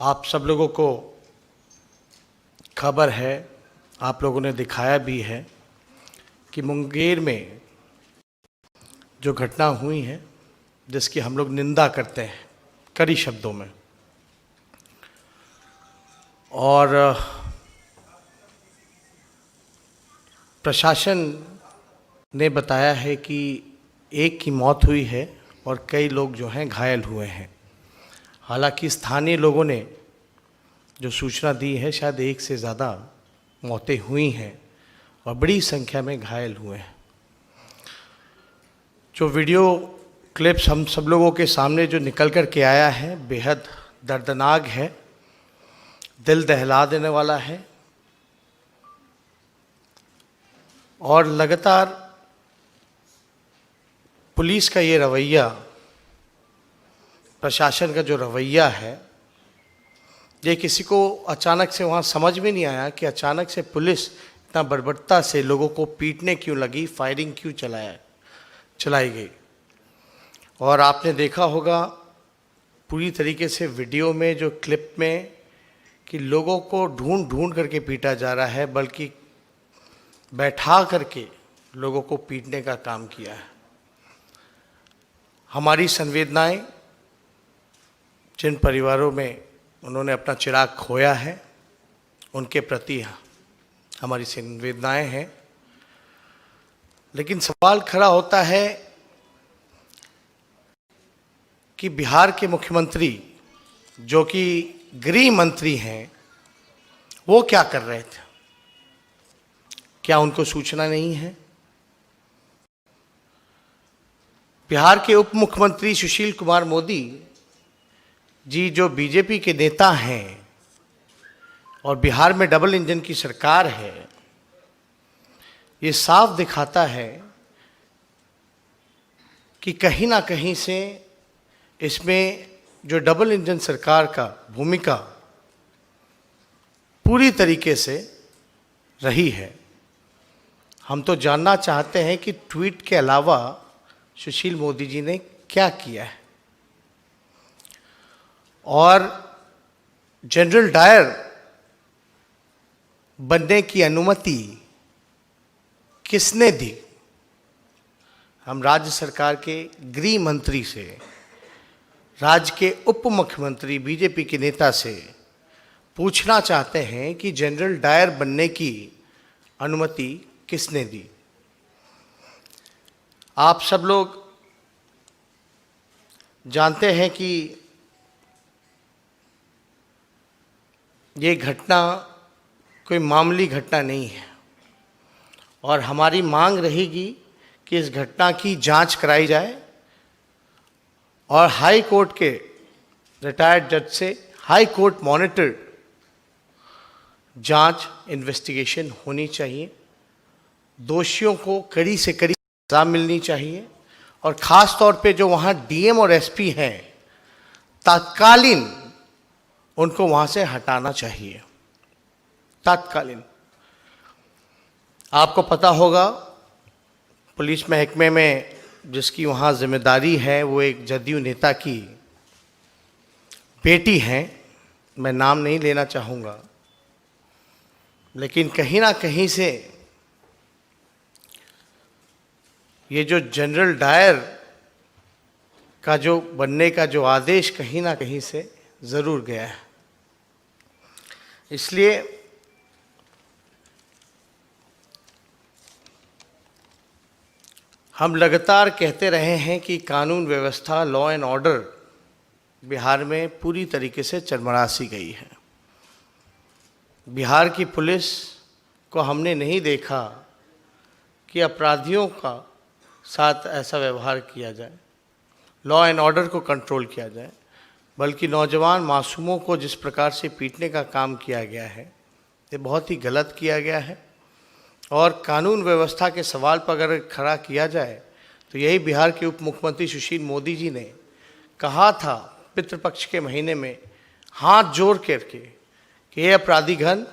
आप सब लोगों को खबर है, आप लोगों ने दिखाया भी है कि मुंगेर में जो घटना हुई है, जिसकी हम लोग निंदा करते हैं कड़ी शब्दों में, और प्रशासन ने बताया है कि एक की मौत हुई है और कई लोग जो हैं घायल हुए हैं। हालांकि स्थानीय लोगों ने जो सूचना दी है, शायद एक से ज़्यादा मौतें हुई हैं और बड़ी संख्या में घायल हुए हैं। जो वीडियो क्लिप्स हम सब लोगों के सामने जो निकल कर के आया है, बेहद दर्दनाक है, दिल दहला देने वाला है। और लगातार पुलिस का ये रवैया, प्रशासन का जो रवैया है, ये किसी को अचानक से वहाँ समझ में नहीं आया कि अचानक से पुलिस इतना बर्बरता से लोगों को पीटने क्यों लगी, फायरिंग क्यों चलाई गई। और आपने देखा होगा पूरी तरीके से वीडियो में, जो क्लिप में, कि लोगों को ढूंढ ढूंढ करके पीटा जा रहा है, बल्कि बैठा करके लोगों को पीटने का काम किया है। हमारी संवेदनाएं जिन परिवारों में उन्होंने अपना चिराग खोया है, उनके प्रति हमारी संवेदनाएं हैं। लेकिन सवाल खड़ा होता है कि बिहार के मुख्यमंत्री, जो कि गृह मंत्री हैं, वो क्या कर रहे थे? क्या उनको सूचना नहीं है? बिहार के उप मुख्यमंत्री सुशील कुमार मोदी जी, जो बीजेपी के नेता हैं और बिहार में डबल इंजन की सरकार है, ये साफ दिखाता है कि कहीं ना कहीं से इसमें जो डबल इंजन सरकार का भूमिका पूरी तरीके से रही है। हम तो जानना चाहते हैं कि ट्वीट के अलावा सुशील मोदी जी ने क्या किया है। और जनरल डायर बनने की अनुमति किसने दी? हम राज्य सरकार के गृह मंत्री से, राज्य के उप मुख्यमंत्री बीजेपी के नेता से पूछना चाहते हैं कि जनरल डायर बनने की अनुमति किसने दी? आप सब लोग जानते हैं कि ये घटना कोई मामूली घटना नहीं है, और हमारी मांग रहेगी कि इस घटना की जांच कराई जाए और हाई कोर्ट के रिटायर्ड जज से हाई कोर्ट मॉनिटर्ड जांच, इन्वेस्टिगेशन होनी चाहिए। दोषियों को कड़ी से कड़ी सजा मिलनी चाहिए, और ख़ास तौर पे जो वहाँ डीएम और एसपी हैं, तात्कालीन उनको वहाँ से हटाना चाहिए, तात्कालीन। आपको पता होगा पुलिस महकमे में जिसकी वहाँ जिम्मेदारी है, वो एक जदयू नेता की बेटी हैं, मैं नाम नहीं लेना चाहूँगा, लेकिन कहीं ना कहीं से ये जो जनरल डायर का जो बनने का जो आदेश कहीं ना कहीं से ज़रूर गया है। इसलिए हम लगातार कहते रहे हैं कि कानून व्यवस्था, लॉ एंड ऑर्डर बिहार में पूरी तरीके से चरमरासी गई है। बिहार की पुलिस को हमने नहीं देखा कि अपराधियों का साथ ऐसा व्यवहार किया जाए, लॉ एंड ऑर्डर को कंट्रोल किया जाए, बल्कि नौजवान मासूमों को जिस प्रकार से पीटने का काम किया गया है, ये बहुत ही गलत किया गया है। और कानून व्यवस्था के सवाल पर अगर खड़ा किया जाए तो यही बिहार के उप मुख्यमंत्री सुशील मोदी जी ने कहा था पितृपक्ष के महीने में, हाथ जोड़ करके, कि ये अपराधीगण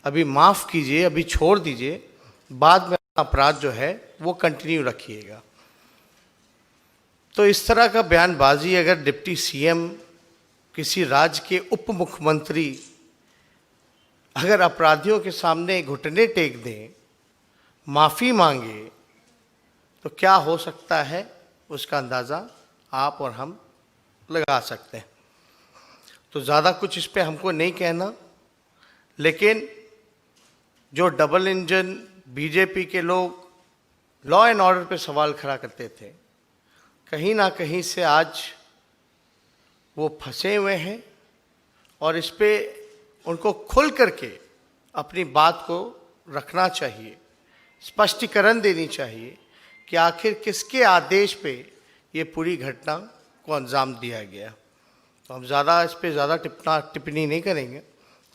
अभी माफ़ कीजिए, अभी छोड़ दीजिए, बाद में अपराध जो है वो कंटिन्यू रखिएगा। तो इस तरह का बयानबाजी अगर डिप्टी सीएम किसी राज्य के उप मुख्यमंत्री अगर अपराधियों के सामने घुटने टेक दें, माफ़ी मांगे, तो क्या हो सकता है उसका अंदाज़ा आप और हम लगा सकते हैं। तो ज़्यादा कुछ इस पे हमको नहीं कहना, लेकिन जो डबल इंजन बीजेपी के लोग लॉ एंड ऑर्डर पे सवाल खड़ा करते थे, कहीं ना कहीं से आज वो फंसे हुए हैं और इस पे उनको खुल करके अपनी बात को रखना चाहिए, स्पष्टीकरण देनी चाहिए कि आखिर किसके आदेश पे ये पूरी घटना को अंजाम दिया गया। तो हम ज़्यादा इस पे ज़्यादा टिप्पणी नहीं करेंगे,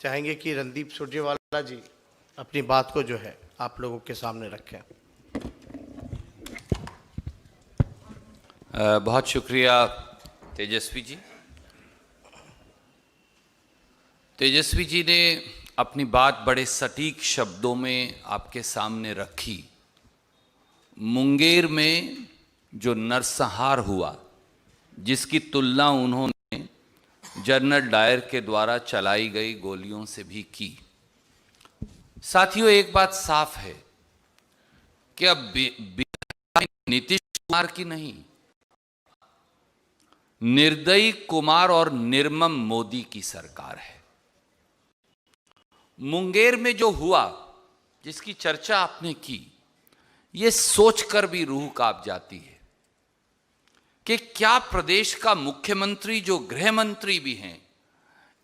चाहेंगे कि रणदीप सुरजेवाला जी अपनी बात को जो है आप लोगों के सामने रखें। बहुत शुक्रिया तेजस्वी जी। तेजस्वी जी ने अपनी बात बड़े सटीक शब्दों में आपके सामने रखी। मुंगेर में जो नरसंहार हुआ, जिसकी तुलना उन्होंने जनरल डायर के द्वारा चलाई गई गोलियों से भी की। साथियों, एक बात साफ है कि अब नीतीश कुमार की नहीं, निर्दयी कुमार और निर्मम मोदी की सरकार है। मुंगेर में जो हुआ, जिसकी चर्चा आपने की, ये सोचकर भी रूह कांप जाती है कि क्या प्रदेश का मुख्यमंत्री, जो गृह मंत्री भी हैं,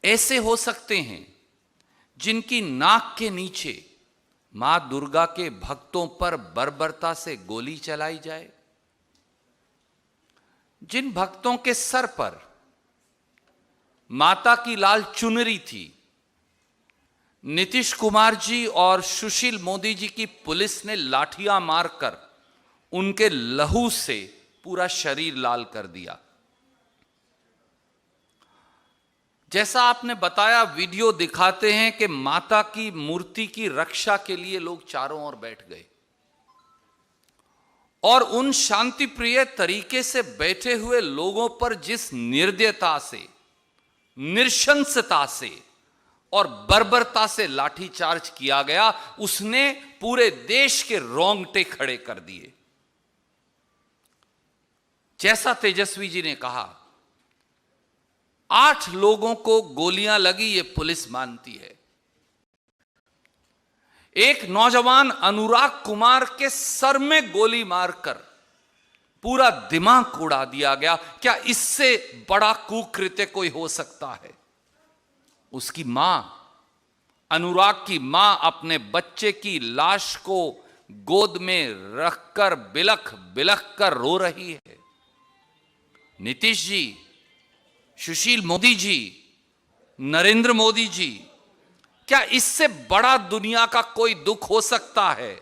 ऐसे हो सकते हैं जिनकी नाक के नीचे मां दुर्गा के भक्तों पर बर्बरता से गोली चलाई जाए, जिन भक्तों के सर पर माता की लाल चुनरी थी, नीतीश कुमार जी और सुशील मोदी जी की पुलिस ने लाठियां मारकर उनके लहू से पूरा शरीर लाल कर दिया। जैसा आपने बताया, वीडियो दिखाते हैं कि माता की मूर्ति की रक्षा के लिए लोग चारों ओर बैठ गए और उन शांतिप्रिय तरीके से बैठे हुए लोगों पर जिस निर्दयता से, नृशंसता से और बर्बरता से लाठीचार्ज किया गया, उसने पूरे देश के रोंगटे खड़े कर दिए। जैसा तेजस्वी जी ने कहा, 8 लोगों को गोलियां लगी, ये पुलिस मानती है। एक नौजवान अनुराग कुमार के सर में गोली मारकर पूरा दिमाग उड़ा दिया गया। क्या इससे बड़ा कुकृत्य कोई हो सकता है? उसकी मां, अनुराग की मां, अपने बच्चे की लाश को गोद में रखकर बिलख बिलख कर रो रही है। नीतीश जी, सुशील मोदी जी, नरेंद्र मोदी जी, क्या इससे बड़ा दुनिया का कोई दुख हो सकता है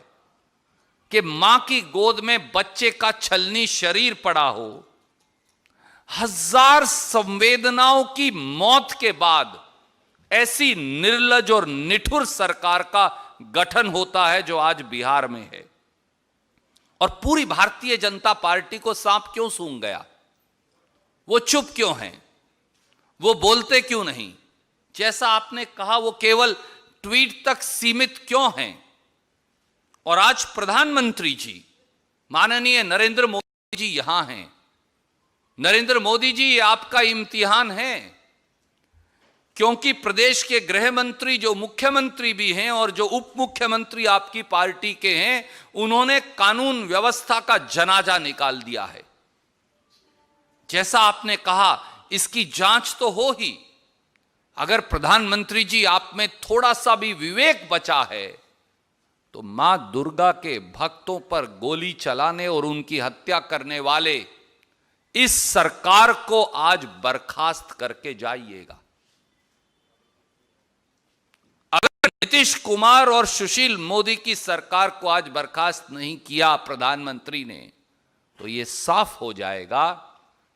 कि मां की गोद में बच्चे का छलनी शरीर पड़ा हो? 1000 संवेदनाओं की मौत के बाद ऐसी निर्लज और निठुर सरकार का गठन होता है जो आज बिहार में है। और पूरी भारतीय जनता पार्टी को सांप क्यों सूंघ गया? वो चुप क्यों हैं? वो बोलते क्यों नहीं? जैसा आपने कहा, वो केवल ट्वीट तक सीमित क्यों हैं? और आज प्रधानमंत्री जी, माननीय नरेंद्र मोदी जी यहां हैं। नरेंद्र मोदी जी, ये आपका इम्तिहान है, क्योंकि प्रदेश के गृह मंत्री, जो मुख्यमंत्री भी हैं और जो उप मुख्यमंत्री आपकी पार्टी के हैं, उन्होंने कानून व्यवस्था का जनाजा निकाल दिया है। जैसा आपने कहा, इसकी जांच तो हो ही। अगर प्रधानमंत्री जी आप में थोड़ा सा भी विवेक बचा है तो मां दुर्गा के भक्तों पर गोली चलाने और उनकी हत्या करने वाले इस सरकार को आज बर्खास्त करके जाइएगा। अगर नीतीश कुमार और सुशील मोदी की सरकार को आज बर्खास्त नहीं किया प्रधानमंत्री ने, तो यह साफ हो जाएगा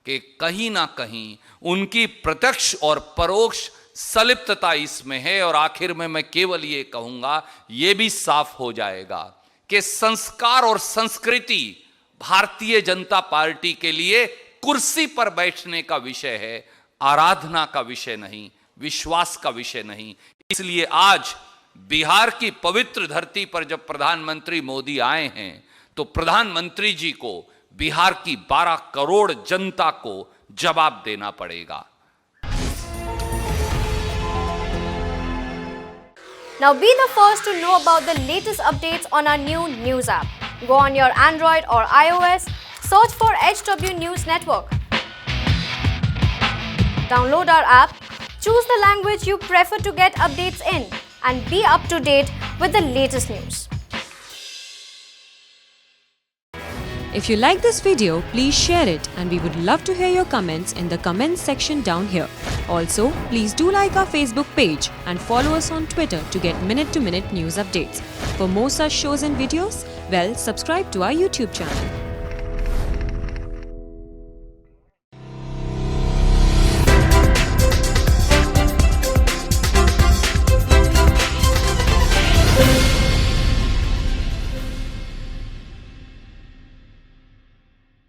कि कहीं ना कहीं उनकी प्रत्यक्ष और परोक्ष संलिप्तता इसमें है। और आखिर में मैं केवल ये कहूंगा, यह भी साफ हो जाएगा कि संस्कार और संस्कृति भारतीय जनता पार्टी के लिए कुर्सी पर बैठने का विषय है, आराधना का विषय नहीं, विश्वास का विषय नहीं। इसलिए आज बिहार की पवित्र धरती पर जब प्रधानमंत्री मोदी आए हैं तो प्रधानमंत्री जी को बिहार की 12 करोड़ जनता को जवाब देना पड़ेगा। Now be the first to know about the latest updates on our new news app. Go on your Android or iOS, search for HW News Network. Download our app, choose the language you prefer to get updates in, and be up to date with the latest news. If you like this video, please share it, and we would love to hear your comments in the comments section down here. Also, please do like our Facebook page and follow us on Twitter to get minute-to-minute news updates. For more such shows and videos, well, subscribe to our YouTube channel.